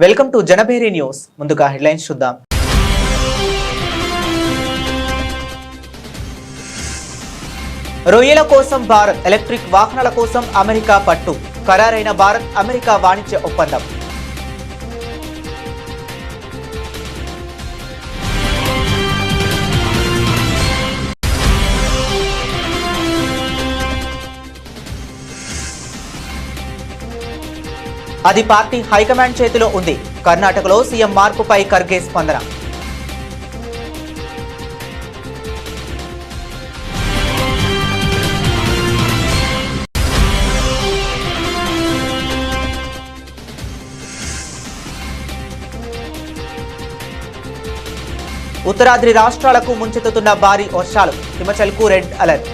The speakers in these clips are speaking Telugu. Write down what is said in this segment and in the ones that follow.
Welcome to Janabheri news. ముందుగా హెడ్లైన్స్ చూద్దాం. రొయ్యల కోసం భారత్, ఎలక్ట్రిక్ వాహనాల కోసం అమెరికా పట్టు. ఖరారైన భారత్ అమెరికా వాణిజ్య ఒప్పందం. అది పార్టీ హైకమాండ్ చేతిలో ఉంది. కర్ణాటకలో సీఎం మార్పుపై ఖర్గే స్పందన. ఉత్తరాద్రి రాష్ట్రాలకు ముంచెత్తుతున్న భారీ వర్షాలు. హిమాచల్కు రెడ్ అలర్ట్.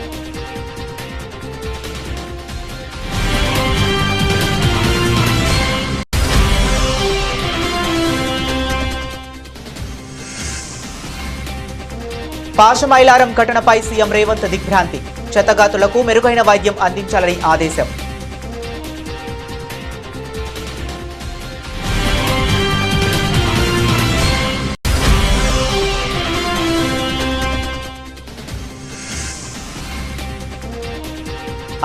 పాశమైలారం ఘటనపై సీఎం రేవంత్ దిగ్భ్రాంతి. క్షతగాతులకు మెరుగైన వైద్యం అందించాలని ఆదేశం.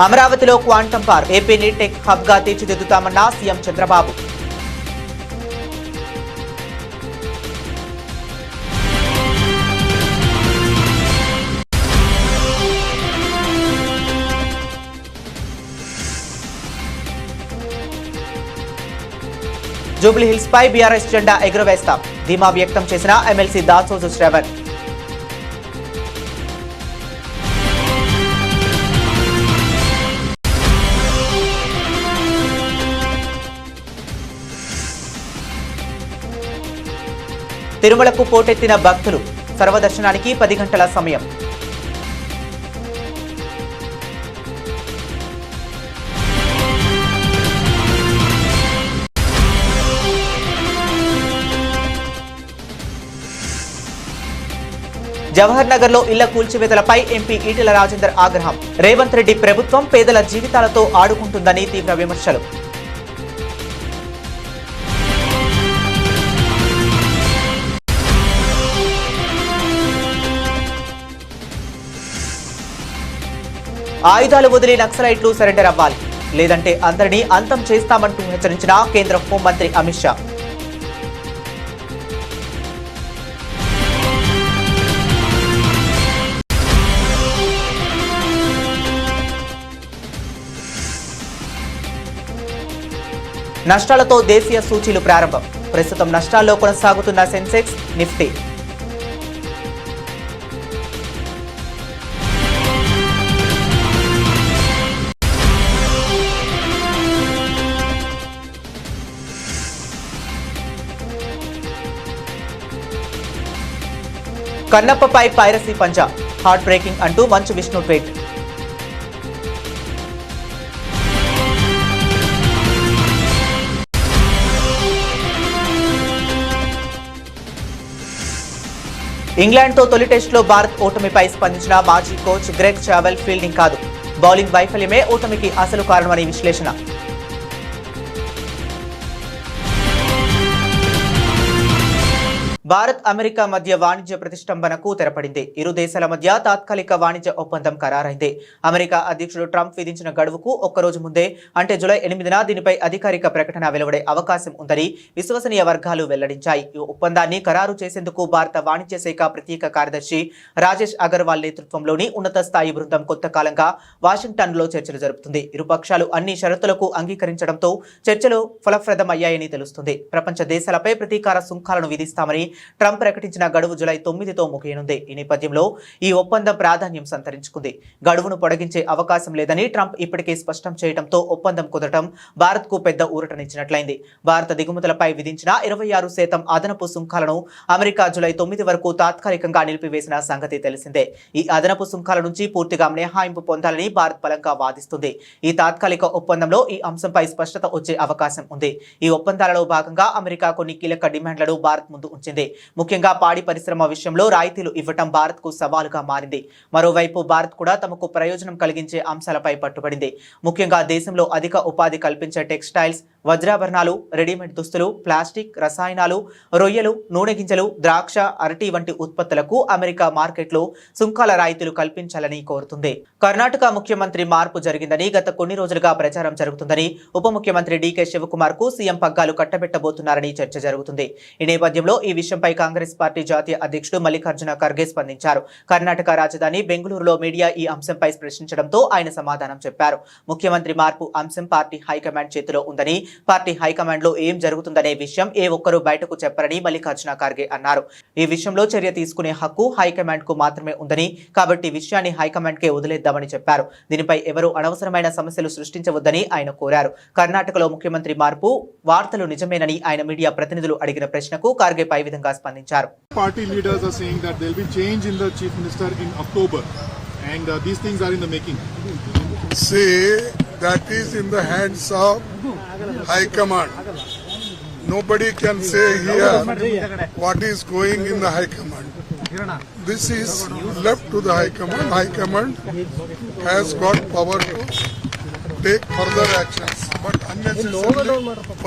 అమరావతిలో క్వాంటం పార్క్, ఏపీని టెక్ హబ్ గా తీర్చిదిద్దుతామన్న సీఎం చంద్రబాబు. జూబ్లీ హిల్స్ పై బీఆర్ఎస్ జెండా ఎగురవేస్తాం. ధీమా వ్యక్తం చేసిన ఎమ్మెల్సీ దాసోజు శ్రవణ్. తిరుమలకు పోటెత్తిన భక్తులు. సర్వదర్శనానికి 10 గంటల సమయం. జవహర్ నగర్ లో ఇళ్ల కూల్చివేతలపై ఎంపీ ఈటెల రాజేందర్ ఆగ్రహం. రేవంత్ రెడ్డి ప్రభుత్వం పేదల జీవితాలతో ఆడుకుంటుందని తీవ్ర విమర్శలు. ఆయుధాలు వదిలి నక్సలైట్లు సరెండర్ అవ్వాలి, లేదంటే అందరినీ అంతం చేస్తామంటూ హెచ్చరించిన కేంద్ర హోంమంత్రి అమిత్ షా. నష్టాలతో దేశీయ సూచీలు ప్రారంభం. ప్రస్తుతం నష్టాల్లో కొనసాగుతున్న సెన్సెక్స్, నిఫ్టీ. కన్నప్పపై పైరసీ పంజా, హార్ట్ బ్రేకింగ్ అంటూ మంచు విష్ణు ట్వీట్. ఇంగ్లాండ్తో తొలి టెస్టులో భారత్ ఓటమిపై స్పందించిన మాజీ కోచ్ గ్రెగ్ చావెల్ ఫీల్డింగ్ కాదు, బౌలింగ్ వైఫల్యమే ఓటమికి అసలు కారణమని విశ్లేషణ. భారత్ అమెరికా మధ్య వాణిజ్య ప్రతిష్టంభనకు తెరపడింది. ఇరు దేశాల మధ్య తాత్కాలిక వాణిజ్య ఒప్పందం ఖరారైంది. అమెరికా అధ్యక్షుడు ట్రంప్ విధించిన గడువుకు ఒక్కరోజు ముందే, అంటే జూలై 8న దీనిపై అధికారిక ప్రకటన వెలువడే అవకాశం ఉందని విశ్వసనీయ వర్గాలు వెల్లడించాయి. ఈ ఒప్పందాన్ని ఖరారు చేసేందుకు భారత వాణిజ్య శాఖ ప్రత్యేక కార్యదర్శి రాజేష్ అగర్వాల్ నేతృత్వంలోని ఉన్నత స్థాయి బృందం కొంతకాలంగా వాషింగ్టన్లో చర్చలు జరుపుతుంది. ఇరుపక్షాలు అన్ని షరతులకు అంగీకరించడంతో చర్చలు ఫలప్రదమయ్యాయని తెలుస్తుంది. ప్రపంచ దేశాలపై ప్రతీకార సుంకాలను విధిస్తామని ట్రంప్ ప్రకటించిన గడువు జూలై 9తో ముగియనుంది. ఈ నేపథ్యంలో ఈ ఒప్పందం ప్రాధాన్యం సంతరించుకుంది. గడువును పొడిగించే అవకాశం లేదని ట్రంప్ ఇప్పటికే స్పష్టం చేయడంతో ఒప్పందం కుదరటం భారత్కు పెద్ద ఊరటనిచ్చినట్లయింది. భారత దిగుమతులపై విధించిన 26% అదనపు సుంకాలను అమెరికా జూలై 9 వరకు తాత్కాలికంగా నిలిపివేసిన సంగతి తెలిసిందే. ఈ అదనపు సుంకాల నుంచి పూర్తిగా మినహాయింపు పొందాలని భారత్ బలంగా వాదిస్తుంది. ఈ తాత్కాలిక ఒప్పందంలో ఈ అంశంపై స్పష్టత వచ్చే అవకాశం ఉంది. ఈ ఒప్పందాలలో భాగంగా అమెరికా కొన్ని కీలక డిమాండ్లను భారత్ ముందు ఉంచింది. ముఖ్యంగా పాడి పరిశ్రమ విషయంలో రాయితీలు ఇవ్వటం భారత్కు సవాలుగా మారింది. మరోవైపు భారత్ కూడా తమకు ప్రయోజనం కలిగించే అంశాలపై పట్టుబడింది. ముఖ్యంగా దేశంలో అధిక ఉపాధి కల్పించే టెక్స్టైల్స్, వజ్రాభరణాలు, రెడీమేడ్ దుస్తులు, ప్లాస్టిక్, రసాయనాలు, రొయ్యలు, నూనె గింజలు, ద్రాక్ష, అరటి వంటి ఉత్పత్తులకు అమెరికా మార్కెట్లో సుంకాల రాయితీలు కల్పించాలని కోరుతుంది. కర్ణాటక ముఖ్యమంత్రి మార్పు జరిగిందని గత కొన్ని రోజులుగా ప్రచారం జరుగుతుందని ఉప ముఖ్యమంత్రి డీకే శివకుమార్ కు సీఎం పగ్గాలు కట్టబెట్టబోతున్నారని చర్చ జరుగుతుంది. ఈ నేపథ్యంలో ఈ విషయంపై కాంగ్రెస్ పార్టీ జాతీయ అధ్యక్షుడు మల్లికార్జున ఖర్గే స్పందించారు. కర్ణాటక రాజధాని బెంగళూరులో మీడియా ఈ అంశంపై ప్రశ్నించడంతో ఆయన సమాధానం చెప్పారు. ముఖ్యమంత్రి మార్పు అంశం పార్టీ హైకమాండ్ చేతిలో ఉందని, పార్టీ హైకమాండ్ లో ఏం జరుగుతుందనే విషయం ఏ ఒక్కరూ బయటకు చెప్పరని మల్లికార్జున ఖర్గే అన్నారు. ఈ విషయంలో చర్య తీసుకునే హక్కు హైకమాండ్ కు మాత్రమే ఉందని, కాబట్టి విషయాన్ని హైకమాండ్ కే వదిలేద్దామని చెప్పారు. దీనిపై ఎవరూ అనవసరమైన సమస్యలు సృష్టించవద్దని ఆయన కోరారు. కర్ణాటకలో ముఖ్యమంత్రి మార్పు వార్తలు నిజమేనని ఆయన మీడియా ప్రతినిధులు అడిగిన ప్రశ్నకు ఖర్గే పై విధంగా స్పందించారు. Party leaders are saying that there will be change in the chief minister in October, and these things are in the making. See, that is in the hands of High Command. Nobody can say here what is going in the High Command. This is left to the High Command. High Command has got power to take further actions, but unnecessarily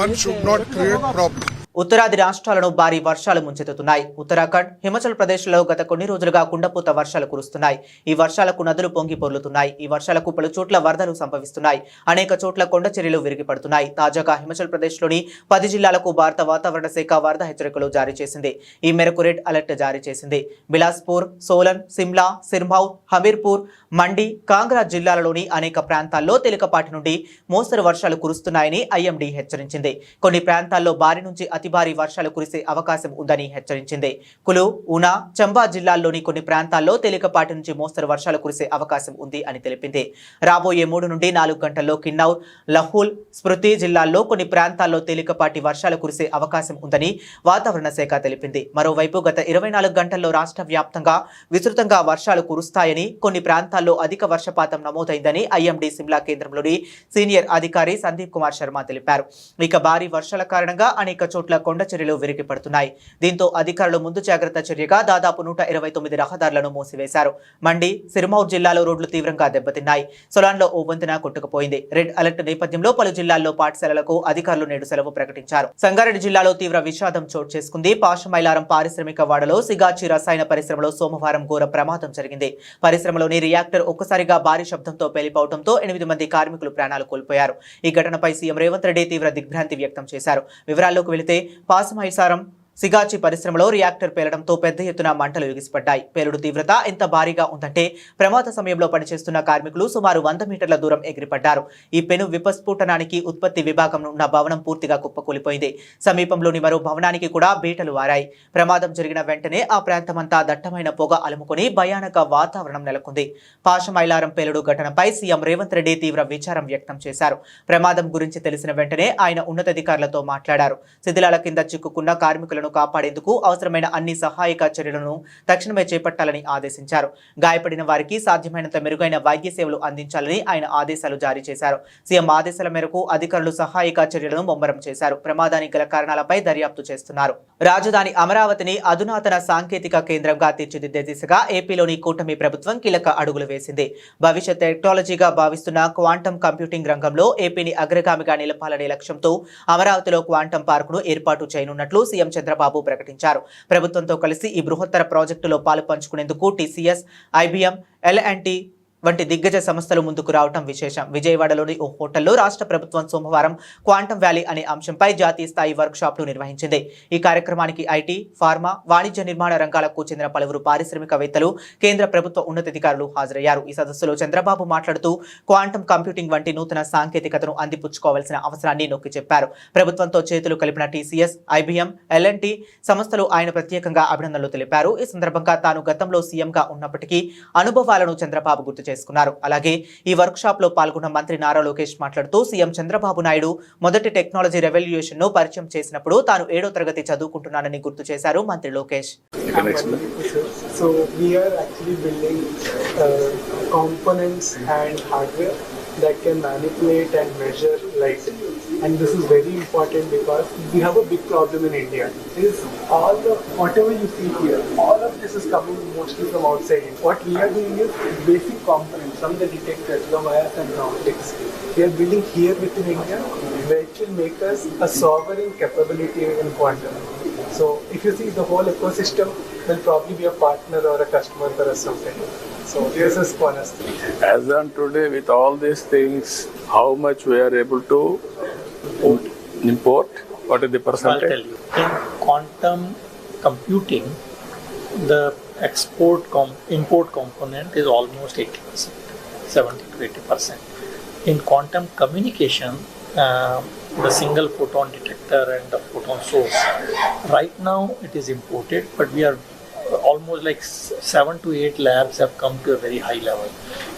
one should not create problems. ఉత్తరాది రాష్ట్రాలను భారీ వర్షాలు ముంచెత్తుతున్నాయి. ఉత్తరాఖండ్, హిమాచల్ ప్రదేశ్లో గత కొన్ని రోజులుగా కుండపోత వర్షాలు కురుస్తున్నాయి. ఈ వర్షాలకు నదులు పొంగి పొర్లుతున్నాయి. ఈ వర్షాలకు పలు చోట్ల వరదలు సంభవిస్తున్నాయి. అనేక చోట్ల కొండ చర్యలు విరిగిపడుతున్నాయి. తాజాగా హిమాచల్ ప్రదేశ్లోని 10 జిల్లాలకు భారత వాతావరణ శాఖ వరద హెచ్చరికలు జారీ చేసింది. ఈ మేరకు రెడ్ అలర్ట్ జారీ చేసింది. బిలాస్పూర్, సోలన్, సిమ్లా, సిర్మౌర్, హమీర్పూర్, మండి, కాంగ్రా జిల్లాలలోని అనేక ప్రాంతాల్లో తేలికపాటి నుండి మోస్తరు వర్షాలు కురుస్తున్నాయని ఐఎండీ హెచ్చరించింది. కొన్ని ప్రాంతాల్లో భారీ నుంచి అతి భారీ వర్షాలు కురిసే అవకాశం ఉందని హెచ్చరించింది. కులు, ఉనా, చంబా జిల్లాల్లోని కొన్ని ప్రాంతాల్లో తేలికపాటి నుంచి మోస్తరు వర్షాలు కురిసే అవకాశం ఉంది అని తెలిపింది. రాబోయే 3 నుండి 4 గంటల్లో కిన్నౌర్, లహూల్, స్మృతి జిల్లాల్లో కొన్ని ప్రాంతాల్లో తేలికపాటి వర్షాలు కురిసే అవకాశం ఉందని వాతావరణ శాఖ తెలిపింది. మరోవైపు గత 24 గంటల్లో రాష్ట్ర వ్యాప్తంగా విస్తృతంగా వర్షాలు కురుస్తాయని, కొన్ని ప్రాంతాల్లో అధిక వర్షపాతం నమోదైందని ఐఎండీ సిమ్లా కేంద్రంలోని సీనియర్ అధికారి సందీప్ కుమార్ శర్మ తెలిపారు. ఇక భారీ వర్షాల కారణంగా అనేక చోట్ల కొండ చర్యలు విరిగిపడుతున్నాయి. దీంతో అధికారులు ముందు జాగ్రత్త చర్యగా దాదాపు 129 రహదారులను మూసివేశారు. మండి, సిర్మౌర్ జిల్లాలో రోడ్లు తీవ్రంగా దెబ్బతిన్నాయి. సొలాన్లో ఓ వంతెన కొట్టుకుపోయింది. రెడ్ అలర్ట్ నేపథ్యంలో పలు జిల్లాల్లో పాఠశాలలకు అధికారులు నేడు సెలవు ప్రకటించారు. సంగారెడ్డి జిల్లాలో తీవ్ర విషాదం చోటు చేసుకుంది. పాషమైలారం పారిశ్రామిక వాడలో సిగాచి రసాయన పరిశ్రమలో సోమవారం ఘోర ప్రమాదం జరిగింది. పరిశ్రమలోని రియాక్టర్ ఒక్కసారిగా భారీ శబ్దంతో పేలిపోవడంతో 8 మంది కార్మికులు ప్రాణాలు కోల్పోయారు. ఈ ఘటనపై సీఎం రేవంత్ రెడ్డి తీవ్ర దిగ్భ్రాంతి వ్యక్తం చేశారు. వివరాల్లోకి వెళితే పాసమైసారం సిగాచి పరిశ్రమలో రియాక్టర్ పేలడంతో పెద్ద ఎత్తున మంటలు ఎగిసిపడ్డాయి. పేలుడు తీవ్రత ఎంత భారీగా ఉందంటే ప్రమాద సమయంలో పనిచేస్తున్న కార్మికులు సుమారు 100 మీటర్ల దూరం ఎగిరిపడ్డారు. ఈ పెను విపస్ఫోటనానికి ఉత్పత్తి విభాగం ఉన్న భవనం పూర్తిగా కుప్పకూలిపోయింది. సమీపంలోని మరో భవనానికి కూడా బీటలు వారాయి. ప్రమాదం జరిగిన వెంటనే ఆ ప్రాంతమంతా దట్టమైన పొగ అలుముకొని భయానక వాతావరణం నెలకొంది. పాషమైలారం పేలుడు ఘటనపై సీఎం రేవంత్ రెడ్డి తీవ్ర విచారం వ్యక్తం చేశారు. ప్రమాదం గురించి తెలిసిన వెంటనే ఆయన ఉన్నతాధికారులతో మాట్లాడారు. శిథిలాల కింద చిక్కుకున్న కార్మికులను కాపాడేందుకు అవసరమైన అన్ని సహాయక చర్యలను తక్షణమే చేపట్టాలని ఆదేశించారు. గాయపడిన వారికి సాధ్యమైనంత మెరుగైన వైద్య సేవలు అందించాలని ఆయన ఆదేశాలు జారీ చేశారు. సీఎం ఆదేశాల మేరకు అధికారులు సహాయక చర్యలను ముమ్మరం చేశారు. ప్రమాదానికి గల కారణాలపై దర్యాప్తు చేస్తున్నారు. రాజధాని అమరావతిని అధునాతన సాంకేతిక కేంద్రంగా తీర్చిదిద్దే దిశగా ఏపీలోని కూటమి ప్రభుత్వం కీలక అడుగులు వేసింది. భవిష్యత్ టెక్నాలజీగా భావిస్తున్న క్వాంటమ్ కంప్యూటింగ్ రంగంలో ఏపీని అగ్రగామిగా నిలపాలనే లక్ష్యంతో అమరావతిలో క్వాంటమ్ పార్కును ఏర్పాటు చేయనున్నట్లు సీఎం చంద్రబాబు ప్రకటించారు. ప్రభుత్వంతో కలిసి ఈ బృహత్తర ప్రాజెక్టులో పాలు పంచుకునేందుకు టీసీఎస్, ఐబీఎం, ఎల్&టీ వంటి దిగ్గజ సంస్థలు ముందుకు రావడం విశేషం. విజయవాడలోని ఓ హోటల్లో రాష్ట్ర ప్రభుత్వం సోమవారం క్వాంటమ్ వ్యాలీ అనే అంశంపై జాతీయ స్థాయి వర్క్ షాప్ ను నిర్వహించింది. ఈ కార్యక్రమానికి ఐటీ, ఫార్మా, వాణిజ్య నిర్మాణ రంగాలకు చెందిన పలువురు పారిశ్రామికవేత్తలు, కేంద్ర ప్రభుత్వ ఉన్నతాధికారులు హాజరయ్యారు. ఈ సదస్సులో చంద్రబాబు మాట్లాడుతూ క్వాంటమ్ కంప్యూటింగ్ వంటి నూతన సాంకేతికతను అందిపుచ్చుకోవాల్సిన అవసరాన్ని నొక్కి చెప్పారు. ప్రభుత్వంతో చేతులు కలిపిన టీసీఎస్, ఐబీఎం, ఎల్&టీ సంస్థలు ఆయన ప్రత్యేకంగా అభినందనలు తెలిపారు. ఈ సందర్భంగా తాను గతంలో సీఎంగా ఉన్నప్పటికీ అనుభవాలను చంద్రబాబు గుర్తు చేసుకున్నారు. అలాగే ఈ వర్క్ షాప్ లో పాల్గొన్న మంత్రి నారా లోకేష్ మాట్లాడుతూ సీఎం చంద్రబాబు నాయుడు మొదటి టెక్నాలజీ రెవల్యూషన్ ను పరిచయం చేసినప్పుడు తాను 7వ తరగతి చదువుకుంటున్నానని గుర్తు చేశారు మంత్రి Lokesh. So we are actually building components and hardware that can manipulate and measure light. and this is very important because we have a big problem in India. Is whatever you see here, all of this is coming mostly from outside. What we are doing is basic components from the detectors, the wires and the optics. We are building here within India, which will make us a sovereign capability in quantum. So if you see, the whole ecosystem will probably be a partner or a customer for us someday. So this is cornerstone. As on today, with all these things, how much we are able to import? What is the I'll percentage? tell you. In quantum computing, the import component is almost 80%, 70 to 80%. In quantum communication, the single photon detector and the photon source, right now it is imported, but we are almost like 7 to 8 labs have come to a very high level.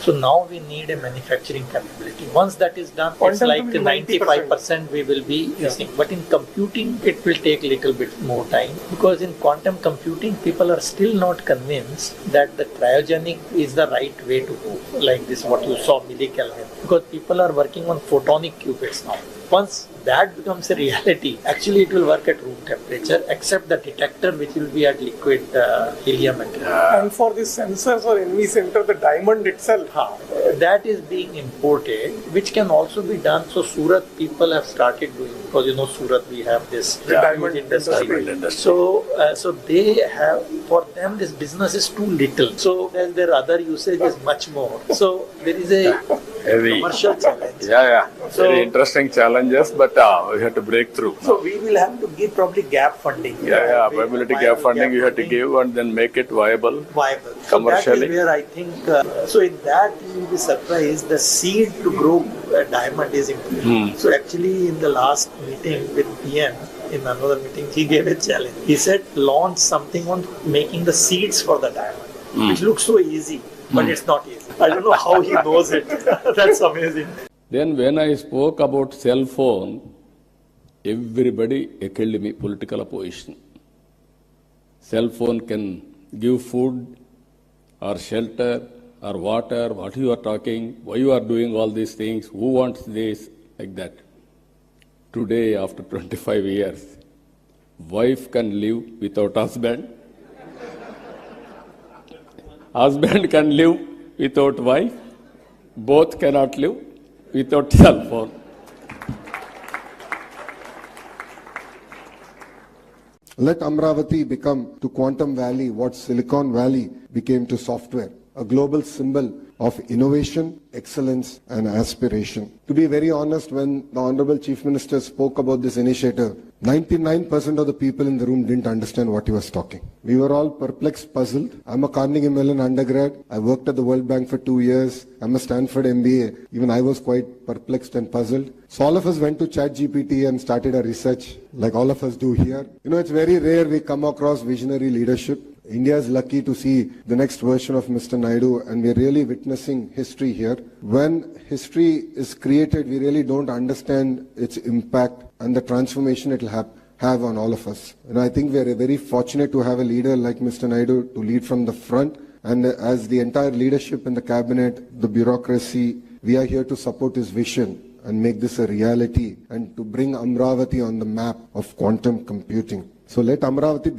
So now we need a manufacturing capability. Once that is done, it's like 95% we will be using. But in computing, it will take a little bit more time, because in quantum computing, people are still not convinced that the cryogenic is the right way to go, like this what you saw millikelvin, because people are working on photonic qubits now. Once that becomes a reality, actually it will work at room temperature, except the detector which will be at liquid helium. And for the sensors or NV center, the diamond itself, that is being imported, which can also be done. So Surat people have started doing, because you know Surat we have this diamond industry. So they have, for them this business is too little. So their other usage is much more. So there is a Heavy. commercial challenge. So, very interesting challenges, but we have to break through. So we will have to give probably gap funding. Viability gap funding you have to give and then make it viable. So that Commercially. is where I think, so in that you will be surprised, the seed to grow a diamond is important. So actually in the last meeting with PM, in another meeting, he gave a challenge. He said, launch something on making the seeds for the diamond, which looks so easy, but it's not easy. I don't know how he knows it. That's amazing. Then when I spoke about cell phone, everybody echoed me political opposition. Cell phone can give food or shelter or water, what you are talking, why you are doing all these things, who wants this, like that. Today, after 25 years, wife can live without husband, husband can live without wife, both cannot live without cell phone. Let Amravati become to Quantum Valley what Silicon Valley became to software, a global symbol of innovation, excellence and aspiration. To be very honest, when the Honorable Chief Minister spoke about this initiative, 99% of the people in the room didn't understand what he was talking. We were all perplexed, puzzled. I'm a Carnegie Mellon undergrad. I worked at the World Bank for 2 years. I'm a Stanford MBA. Even I was quite perplexed and puzzled. So all of us went to ChatGPT and started our research, like all of us do here. You know, it's very rare we come across visionary leadership. India is lucky to see the next version of Mr. Naidu, and we're really witnessing history here. When history is created, we really don't understand its impact and the transformation it will have on all of us. And I think we're very fortunate to have a leader like Mr. Naidu to lead from the front. And as the entire leadership in the cabinet, the bureaucracy, we are here to support his vision and make this a reality and to bring Amravati on the map of quantum computing. So let Amravati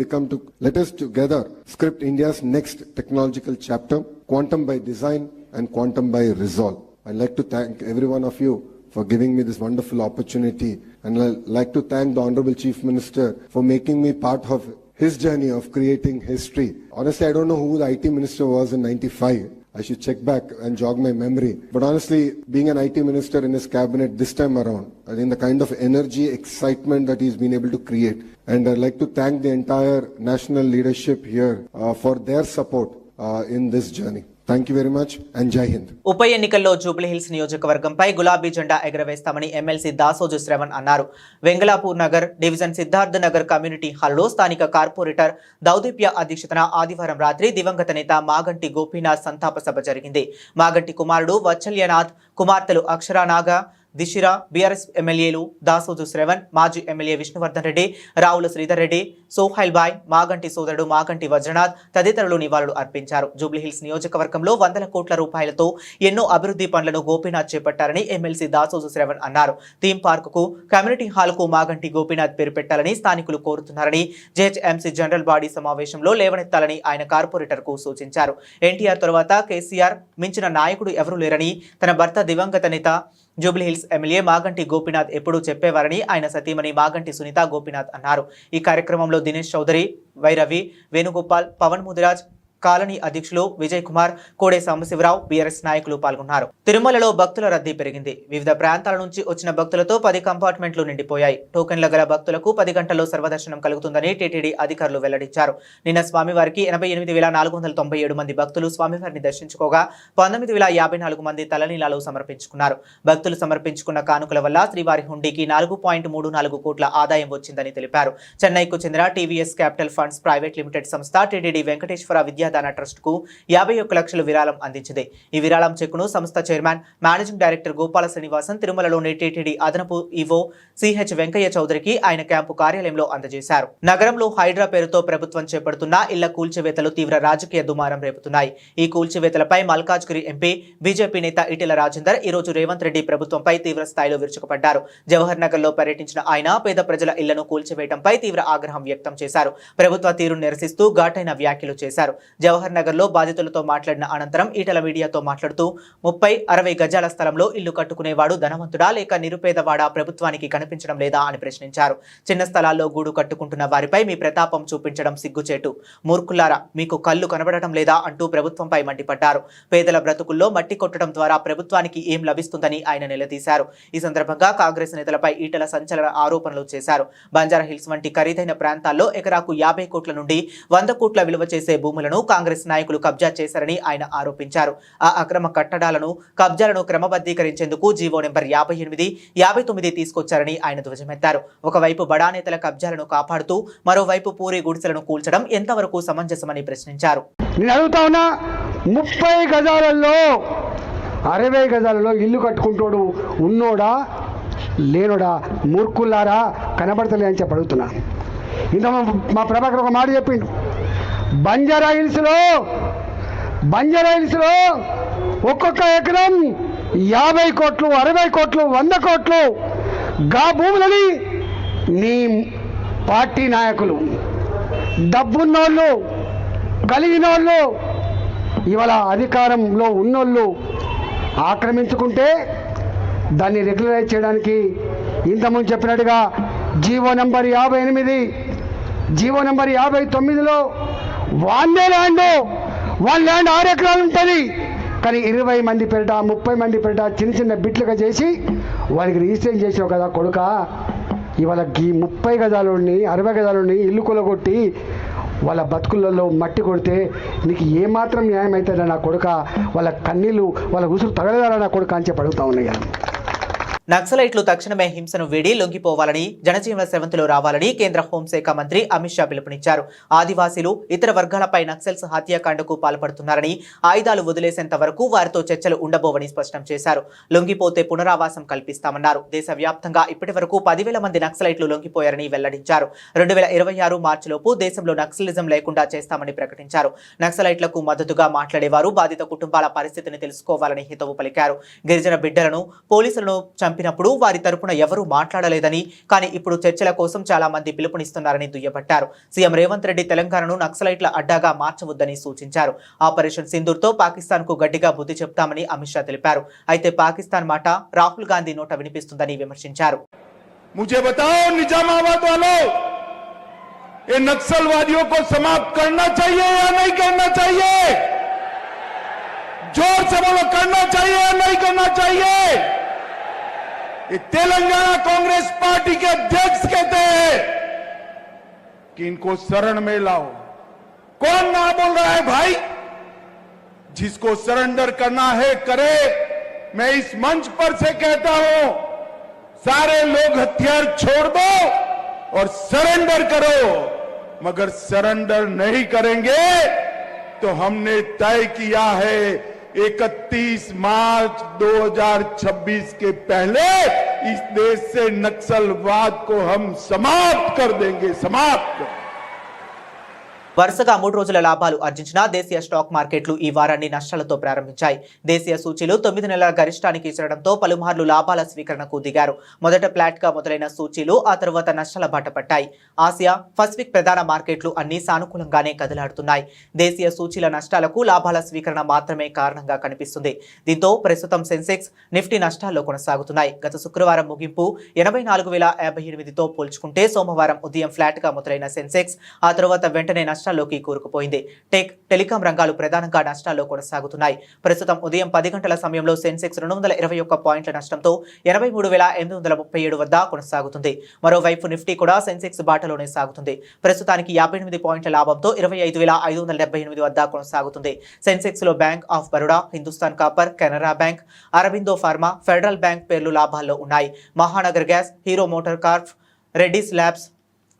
let us together script India's next technological chapter, quantum by design and quantum by resolve. I'd like to thank every one of you for giving me this wonderful opportunity. And I'd like to thank the Honorable Chief Minister for making me part of his journey of creating history. Honestly, I don't know who the IT Minister was in 95. I should check back and jog my memory. But honestly, being an IT Minister in his cabinet this time around, I think the kind of energy, excitement that he's been able to create. And I'd like to thank the entire national leadership here for their support in this journey. Thank you very much and Jai Hind. ఉప ఎన్నికల్లో జూబ్లీహిల్స్ నియోజకవర్గంపై గులాబీ జెండా ఎగరవేస్తామని ఎమ్మెల్సీ దాసోజు శ్రవణ్ అన్నారు. వెంగళాపూర్ నగర్ డివిజన్ సిద్ధార్థ నగర్ కమ్యూనిటీ హాల్లో స్థానిక కార్పొరేటర్ దౌదీప్య అధ్యక్షతన ఆదివారం రాత్రి దివంగత నేత మాగంటి గోపీనాథ్ సంతాప సభ జరిగింది. మాగంటి కుమారుడు వత్సల్యనాథ్, కుమార్తెలు అక్షరానాగ, దిశిరా, బీఆర్ఎస్ ఎమ్మెల్యేలు దాసోజు శ్రవణ్, మాజీ ఎమ్మెల్యే విష్ణువర్ధన్ రెడ్డి, రావుల శ్రీధర్ రెడ్డి, సోహైల్ బాయ్, మాగంటి సోదరుడు మాగంటి వజ్రనాథ్ తదితరులు నివాళులు అర్పించారు. జూబ్లీహిల్స్ నియోజకవర్గంలో వందల కోట్ల రూపాయలతో ఎన్నో అభివృద్ధి పనులను గోపీనాథ్ చేపట్టారని ఎమ్మెల్సీ దాసోజు శ్రవణ్ అన్నారు. థీమ్ పార్క్ కు, కమ్యూనిటీ హాల్ కు మాగంటి గోపీనాథ్ పేరు పెట్టాలని స్థానికులు కోరుతున్నారని జెహెచ్ఎంసీ జనరల్ బాడీ సమావేశంలో లేవనెత్తాలని ఆయన కార్పొరేటర్ కు సూచించారు. ఎన్టీఆర్ తర్వాత కేసీఆర్ మించిన నాయకుడు ఎవరూ లేరని తన భర్త దివంగత నేత జూబ్లీహిల్స్ ఎమ్మెల్యే మాగంటి గోపీనాథ్ ఎప్పుడూ చెప్పేవారని ఆయన సతీమణి మాగంటి సునీత గోపీనాథ్ అన్నారు. ఈ కార్యక్రమంలో దినేష్ చౌదరి, వై రవి, వేణుగోపాల్, పవన్ ముదిరాజ్, కాలనీ అధ్యక్షులు విజయ్ కుమార్, కోడే సాంబశివరావు, బీఆర్ఎస్ నాయకులు పాల్గొన్నారు. తిరుమలలో భక్తుల రద్దీ పెరిగింది. వివిధ ప్రాంతాల నుంచి వచ్చిన భక్తులతో 10 కంపార్ట్మెంట్లు నిండిపోయాయి. టోకెన్ల గల భక్తులకు 10 గంటల్లో సర్వదర్శనం కలుగుతుందని టీటీడీ అధికారులు వెల్లడించారు. నిన్న స్వామివారికి 88,497 మంది భక్తులు స్వామివారిని దర్శించుకోగా 19,054 మంది తలనీలాలు సమర్పించుకున్నారు. భక్తులు సమర్పించుకున్న కానుకల వల్ల శ్రీవారి హుండీకి 4.34 కోట్ల ఆదాయం వచ్చిందని తెలిపారు. చెన్నైకు చెందిన TVS capital funds private limited సంస్థ టీటీడీ వెంకటేశ్వర విద్యాదాన ట్రస్ట్ కు 51 లక్షల విరాళం అందించింది. ఈ విరాళం చెక్కును సంస్థ chairman, managing director Gopala Srinivasan తిరుమలలోని టీటీడీ అదనపు ఈవో సిహెచ్ వెంకయ్య చౌదరికి ఆయన క్యాంపు కార్యాలయంలో అందజేశారు. నగరంలో హైడ్రా పేరుతో ప్రభుత్వం చేపడుతున్న ఇళ్ల కూల్చివేతలు తీవ్ర రాజకీయ దుమారం రేపుతున్నాయి. ఈ కూల్చివేతలపై మల్కాజ్గిరి ఎంపీ బీజేపీ నేత ఈటెల రాజేందర్ ఈ రోజు రేవంత్ రెడ్డి ప్రభుత్వంపై తీవ్ర స్థాయిలో విరుచుకుపడ్డారు. జవహర్ నగర్ లో పర్యటించిన ఆయన పేద ప్రజల ఇళ్లను కూల్చివేయడంపై తీవ్ర ఆగ్రహం వ్యక్తం చేశారు. ప్రభుత్వ తీరును నిరసిస్తూ ఘాటైన వ్యాఖ్యలు చేశారు. జవహర్ నగర్ లో బాధితులతో మాట్లాడిన అనంతరం ఈటెల మీడియాతో మాట్లాడుతూ 30-60 గజాల స్థలంలో ఇల్లు కట్టుకునేవాడు ధనవంతుడా లేక నిరుపేదవాడా ప్రభుత్వానికి కనిపించడం లేదా అని ప్రశ్నించారు. చిన్న స్థలాల్లో గూడు కట్టుకుంటున్న వారిపై మీ ప్రతాపం చూపించడం సిగ్గుచేటు. మూర్ఖులారా, మీకు కళ్ళు కనబడటం లేదా అంటూ ప్రభుత్వంపై మండిపడ్డారు. పేదల బ్రతుకుల్లో మట్టి కొట్టడం ద్వారా ప్రభుత్వానికి ఏం లభిస్తుందని ఆయన నిలదీశారు. ఈ సందర్భంగా కాంగ్రెస్ నేతలపై ఈటెల సంచలన ఆరోపణలు చేశారు. బంజారా హిల్స్ వంటి ఖరీదైన ప్రాంతాల్లో ఎకరాకు 50 కోట్ల నుండి 100 కోట్ల విలువ చేసే భూములను కాంగ్రెస్ నాయకులు కబ్జా చేశారని ఆయన ఆరోపించారు. ఆ అక్రమ కట్టడాలను, కబ్జాలను క్రమబద్ధీకరించేందుకు జీవో నెంబర్ 58, 59 తీసుకొచ్చారని ఆయన ధ్వజమెత్తారు. ఒకవైపు బడా నేతల కబ్జాలను కాపాడుతూ మరోవైపు పూరి గుడిసెలను కూల్చడం ఎంతవరకు సమంజసమని ప్రశ్నించారు. నేను అడుగుతా ఉన్నా, 30 గజాలలో 60 గజాలలో ఇల్లు కట్టుకుంటోడు ఉన్నోడా లేనోడా? మూర్ఖుల్లారా, కనబడతలే అని చెప్పి అడుగుతున్నా. ఇంత మా ప్రభాకర్ ఒక మాట చెప్పిండు, బంజారా హిల్స్లో ఒక్కొక్క ఎకరం 50 కోట్లు, 60 కోట్లు, 100 కోట్లు గా భూములని నీ పార్టీ నాయకులు, డబ్బున్నోళ్ళు, కలిగినోళ్ళు, ఇవాళ అధికారంలో ఉన్నోళ్ళు ఆక్రమించుకుంటే దాన్ని రెగ్యులరైజ్ చేయడానికి ఇంతకుముందు చెప్పినట్టుగా జీవో నెంబర్ 58, జీవో నెంబర్ 59లో వన్ ల్యాండ్ 6 ఎకరాలు ఉంటుంది. కానీ 20 మంది పేరిట, 30 మంది పేరిట చిన్న చిన్న బిట్లుగా చేసి వారికి రిజిస్ట్రేషన్ చేసావు కదా కొడుక. ఇవాళ ఈ 30 గజాలని 60 గజాలని ఇల్లు కొలగొట్టి వాళ్ళ బతుకులలో మట్టి కొడితే నీకు ఏమాత్రం న్యాయం అవుతుందా నా కొడుక? వాళ్ళ కన్నీళ్ళు, వాళ్ళ ఉసురు తగలదారా నా కొడుక అని చెప్పి అడుగుతా ఉన్నాయి. నక్సలైట్లు తక్షణమే హింసను వీడి లొంగిపోవాలని, జనజీవన స్రవంతిలో రావాలని కేంద్ర హోంశాఖ మంత్రి అమిత్ షా పిలుపునిచ్చారు. ఆదివాసీలు, ఇతర వర్గాలపై నక్సల్స్ హత్యాకాండకు పాల్పడుతున్నారని, ఆయుధాలు వదిలేసేంత వరకు వారితో చర్చలు ఉండబోవని స్పష్టం చేశారు. లొంగిపోతే పునరావాసం కల్పిస్తామన్నారు. దేశవ్యాప్తంగా ఇప్పటి వరకు 10,000 మంది నక్సలైట్లు లొంగిపోయారని వెల్లడించారు. 2026 మార్చిలోపు దేశంలో నక్సలిజం లేకుండా చేస్తామని ప్రకటించారు. నక్సలైట్లకు మద్దతుగా మాట్లాడేవారు బాధిత కుటుంబాల పరిస్థితిని తెలుసుకోవాలని హితవు పలికారు. గిరిజన బిడ్డలను, పోలీసులను చంపినప్పుడు వారి తరపున ఎవరూ మాట్లాడలేదని, కానీ ఇప్పుడు చర్చల కోసం చాలా మంది పిలుపునిస్తున్నారని దుయ్యబట్టారు. సీఎం రేవంత్ రెడ్డి తెలంగాణను నక్సలైట్ల అడ్డాగా మార్చవద్దని సూచించారు. ఆపరేషన్ సింధూర్తో పాకిస్తాన్ కు గట్టిగా బుద్ధి చెప్తామని అమిత్ షా తెలిపారు. అయితే పాకిస్తాన్ మాట రాహుల్ గాంధీ నోట వినిపిస్తుందని విమర్శించారు. मुझे बताओ निजामाबाद वालों, ये नक्सलवादियों को समाप्त करना चाहिए या नहीं करना चाहिए? जोर से बोलो, करना चाहिए या नहीं करना चाहिए? ये तेलंगाना कांग्रेस पार्टी के अध्यक्ष कहते हैं कि इनको शरण में लाओ। कौन ना बोल रहा है भाई? जिसको सरेंडर करना है करे। मैं इस मंच पर से कहता हूं, सारे लोग हथियार छोड़ दो और सरेंडर करो, मगर सरेंडर नहीं करेंगे तो हमने तय किया है 31 मार्च 2026 के पहले इस देश से नक्सलवाद को हम समाप्त कर देंगे, समाप्त। వరుసగా 3 రోజుల లాభాలు ఆర్జించిన దేశీయ స్టాక్ మార్కెట్లు ఈ వారాన్ని నష్టాలతో ప్రారంభించాయి. దేశీయ సూచీలు 9 నెలల గరిష్టానికి చేరడంతో పలుమార్లు లాభాల స్వీకరణకు దిగారు. మొదట ఫ్లాట్ గా మొదలైన సూచీలు ఆ తర్వాత నష్టాల బాట పట్టాయి. ఆసియా, పసిఫిక్ ప్రధాన మార్కెట్లు అన్ని సానుకూలంగానే కదలాడుతున్నాయి. దేశీయ సూచీల నష్టాలకు లాభాల స్వీకరణ మాత్రమే కారణంగా కనిపిస్తుంది. దీంతో ప్రస్తుతం సెన్సెక్స్, నిఫ్టీ నష్టాల్లో కొనసాగుతున్నాయి. గత శుక్రవారం ముగింపు 84,058తో పోల్చుకుంటే సోమవారం ఉదయం ఫ్లాట్ గా మొదలైన సెన్సెక్స్ ఆ తర్వాత వెంటనే నష్టాల్లోకి కూరుకుపోయింది. టెలికాం రంగాలు ప్రధానంగా నష్టాల్లో కొనసాగుతున్నాయి. ప్రస్తుతం ఉదయం 10 గంటల సమయంలో సెన్సెక్స్ 221 పాయింట్ల నష్టంతో 83,837 వద్ద కొనసాగుతుంది. మరోవైపు నిఫ్టీ కూడా సెన్సెక్స్ బాటలోనే సాగుతుంది. ప్రస్తుతానికి 58 పాయింట్ల లాభంతో 25,578 వద్ద కొనసాగుతుంది. సెన్సెక్స్ లో Bank of Baroda, Hindustan Copper, Canara Bank, Aurobindo Pharma, Federal Bank పేర్లు లాభాల్లో ఉన్నాయి. Mahanagar Gas, Hero Motor Corp, Reddy's Labs,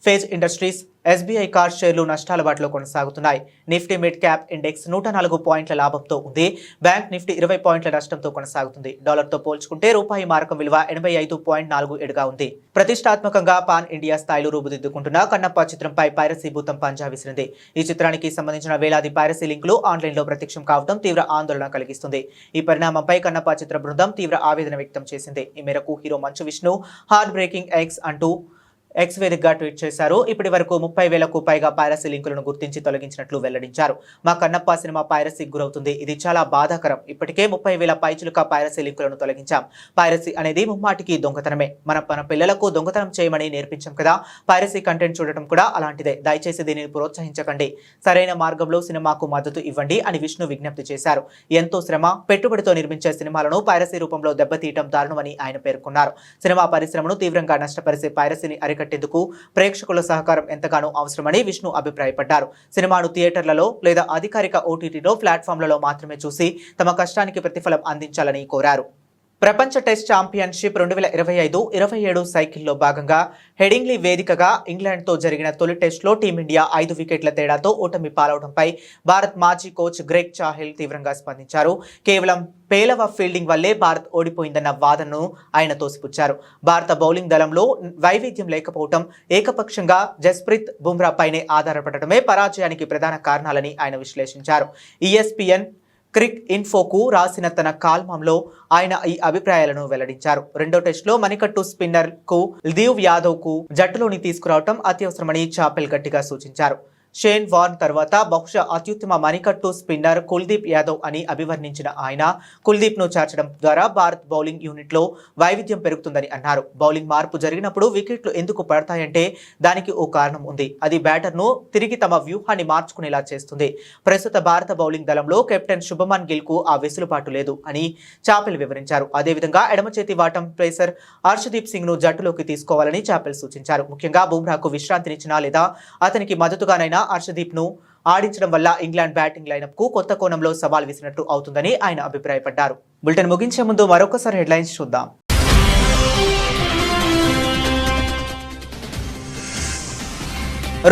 phase industries, SBI card షేర్లు నష్టాల బాటలో కొనసాగుతున్నాయి. నిఫ్టీ మిడ్ క్యాప్ ఇండెక్స్ 104 పాయింట్ల లాభంతో ఉంది. బ్యాంక్ నిఫ్టీ 20 పాయింట్ల నష్టంతో కొనసాగుతుంది. డాలర్తో పోల్చుకుంటే రూపాయి మారకం విలువ 85.47గా ఉంది. ప్రతిష్టాత్మకంగా పాన్ ఇండియా స్థాయిలో రూపుదిద్దుకుంటున్న కన్నప్ప చిత్రంపై పైరసీ భూతం పంజా విసిరింది. ఈ చిత్రానికి సంబంధించిన వేలాది పైరసీ లింకులు ఆన్లైన్లో ప్రత్యక్షం కావడం తీవ్ర ఆందోళన కలిగిస్తుంది. ఈ పరిణామంపై కన్నప్ప చిత్ర బృందం తీవ్ర ఆవేదన వ్యక్తం చేసింది. ఈ మేరకు hero Manchu Vishnu heart breaking X అంటూ ఎక్స్ వేదికగా ట్వీట్ చేశారు. ఇప్పటి వరకు 30,000కు పైగా పైరసీ లింకులను గుర్తించి తొలగించినట్లు వెల్లడించారు. మా కన్నప్ప సినిమా పైరసీకి గురవుతుంది. ఇది చాలా బాధాకరం. ఇప్పటికే 30,000 పైచులుక పైరసీ లింకులను తొలగించాం. పైరసీ అనేది ముమ్మాటికి దొంగతనమే. మన పిల్లలకు దొంగతనం చేయమని నేర్పించాం కదా. పైరసీ కంటెంట్ చూడటం కూడా అలాంటిదే. దయచేసి దీనిని ప్రోత్సహించకండి. సరైన మార్గంలో సినిమాకు మద్దతు ఇవ్వండి అని విష్ణు విజ్ఞప్తి చేశారు. ఎంతో శ్రమ, పెట్టుబడితో నిర్మించే సినిమాలను పైరసీ రూపంలో దెబ్బతీయటం దారుణమని ఆయన పేర్కొన్నారు. సినిమా పరిశ్రమను తీవ్రంగా నష్టపరిచే పైరసీని కట్టేందుకు ప్రేక్షకుల సహకారం ఎంతగానో అవసరమని విష్ణు అభిప్రాయపడ్డారు. సినిమాను థియేటర్లలో లేదా అధికారిక ఓటీటీలో ప్లాట్ఫామ్లలో మాత్రమే చూసి తమ కష్టానికి ప్రతిఫలం అందించాలని కోరారు. ప్రపంచ టెస్ట్ ఛాంపియన్షిప్ 2025-27 సైకిల్లో భాగంగా హెడింగ్లీ వేదికగా ఇంగ్లాండ్తో జరిగిన తొలి టెస్టులో టీమిండియా 5 వికెట్ల తేడాతో ఓటమి పాలవడంపై భారత్ మాజీ కోచ్ గ్రెగ్ చాహెల్ తీవ్రంగా స్పందించారు. కేవలం పేలవ ఫీల్డింగ్ వల్లే భారత్ ఓడిపోయిందన్న వాదనను ఆయన తోసిపుచ్చారు. భారత బౌలింగ్ దళంలో వైవిధ్యం లేకపోవడం, ఏకపక్షంగా జస్ప్రీత్ బుమ్రా పైనే ఆధారపడటమే పరాజయానికి ప్రధాన కారణాలని ఆయన విశ్లేషించారు. ESPN క్రిక్ ఇన్ఫోకు రాసిన తన కాల్మంలో ఆయన ఈ అభిప్రాయాలను వెల్లడించారు. రెండో టెస్టులో మణికట్టు స్పిన్నర్ కుల్దీప్ యాదవ్ కు జట్టులోని తీసుకురావడం అత్యవసరమని చాపెల్ గట్టిగా సూచించారు. షేన్ వార్న్ తర్వాత బహుశా అత్యుత్తమ మణికట్టు స్పిన్నర్ కుల్దీప్ యాదవ్ అని అభివర్ణించిన ఆయన కుల్దీప్ ను చేర్చడం ద్వారా భారత్ బౌలింగ్ యూనిట్ లో వైవిధ్యం పెరుగుతుందని అన్నారు. బౌలింగ్ మార్పు జరిగినప్పుడు వికెట్లు ఎందుకు పడతాయంటే దానికి ఓ కారణం ఉంది. అది బ్యాటర్ ను తిరిగి తమ వ్యూహాన్ని మార్చుకునేలా చేస్తుంది. ప్రస్తుత భారత బౌలింగ్ దళంలో కెప్టెన్ శుభమన్ గిల్ కు ఆ వెసులుబాటు లేదు అని చాపెల్ వివరించారు. అదేవిధంగా ఎడమ చేతి వాటం పేసర్ హర్షదీప్ సింగ్ ను జట్టులోకి తీసుకోవాలని చాపెల్ సూచించారు. ముఖ్యంగా బుమ్రాకు విశ్రాంతినిచ్చినా లేదా అతనికి మద్దతుగానైనా హర్షదీప్ ను ఆడించడం వల్ల ఇంగ్లాండ్ బ్యాటింగ్ లైనప్ కు కొత్త కోణంలో సవాల్ విసినట్లు అవుతుందని ఆయన అభిప్రాయపడ్డారు. బులెటిన్ ముగించే ముందు మరొకసారి హెడ్లైన్స్ చూద్దాం.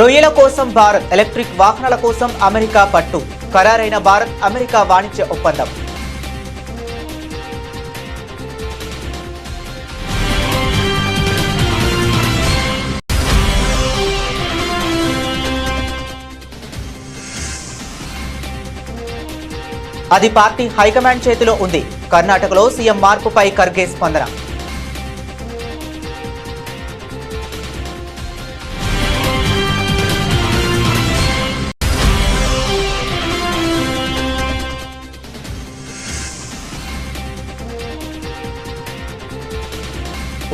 రొయ్యల కోసం భారత్, ఎలక్ట్రిక్ వాహనాల కోసం అమెరికా పట్టు. ఖరారైన భారత్ అమెరికా వాణిజ్య ఒప్పందం. అది పార్టీ హైకమాండ్ చేతిలో ఉంది. కర్ణాటకలో సీఎం మార్పుపై ఖర్గే స్పందన.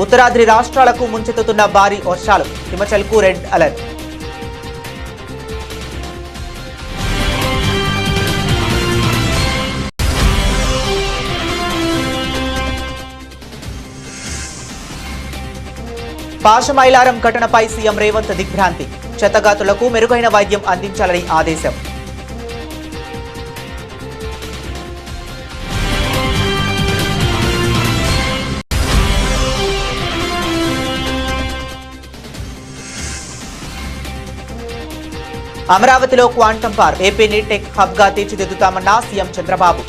ఉత్తరాద్రి రాష్ట్రాలకు ముంచెత్తుతున్న భారీ వర్షాలు. హిమాచల్కు రెడ్ అలర్ట్. పాశమైలారం ఘటనపై సీఎం రేవంత్ దిగ్భ్రాంతి. క్షతగాతులకు మెరుగైన వైద్యం అందించాలని ఆదేశం. అమరావతిలో క్వాంటం పార్క్, ఏపీని టెక్ హబ్ గా తీర్చిదిద్దుతామన్న సీఎం చంద్రబాబు.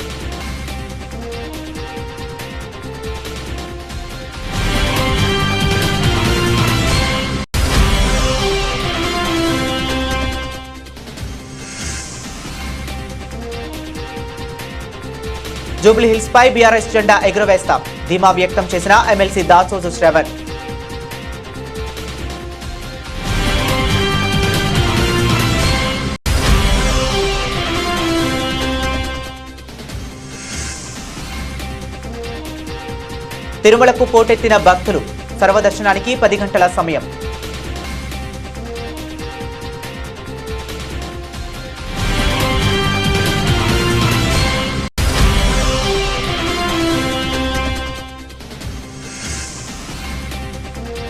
జూబ్లీ హిల్స్ పై బీఆర్ఎస్ జెండా ఎగురవేస్తాం ధీమా వ్యక్తం చేసిన ఎమ్మెల్సీ దాసోజు శ్రవణ్. తిరుమలకు పోటెత్తిన భక్తులు సర్వదర్శనానికి 10 గంటల సమయం.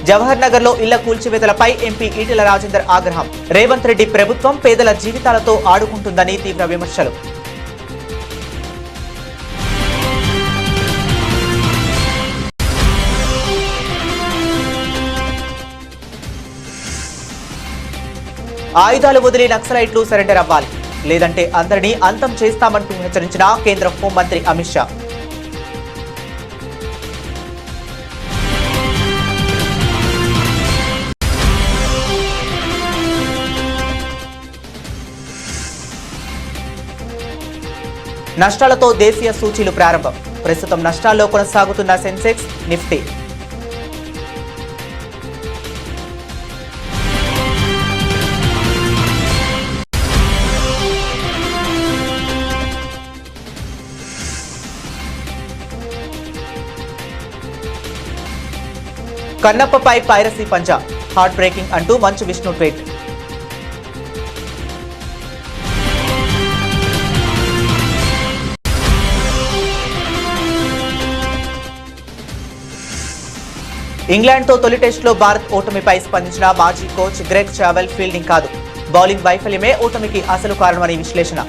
జవహర్ నగర్ లో ఇళ్ల కూల్చివేతలపై ఎంపీ ఈటెల రాజేందర్ ఆగ్రహం. రేవంత్ రెడ్డి ప్రభుత్వం పేదల జీవితాలతో ఆడుకుంటుందని తీవ్ర విమర్శలు. ఆయుధాలు వదిలి నక్సలైట్లు సరెండర్ అవ్వాలి, లేదంటే అందరినీ అంతం చేస్తామంటూ హెచ్చరించిన కేంద్ర హోంమంత్రి అమిత్ షా. నష్టాలతో దేశీయ సూచీలు ప్రారంభం. ప్రస్తుతం నష్టాల్లో కొనసాగుతున్న సెన్సెక్స్, నిఫ్టీ. కన్నప్పపై పైరసీ పంజా, హార్ట్ బ్రేకింగ్ అంటూ మంచు విష్ణు ట్వీట్. ఇంగ్లాండ్తో తొలి టెస్టులో భారత్ ఓటమిపై స్పందించిన మాజీ కోచ్ గ్రెగ్ చావెల్ ఫీల్డింగ్ కాదు, బౌలింగ్ వైఫల్యమే ఓటమికి అసలు కారణమని విశ్లేషణ.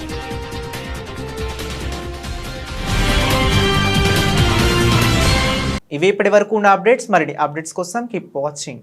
ఇవి ఇప్పటి వరకు ఉన్న అప్డేట్స్. మరిన్ని అప్డేట్స్ కోసం కీప్ వాచింగ్.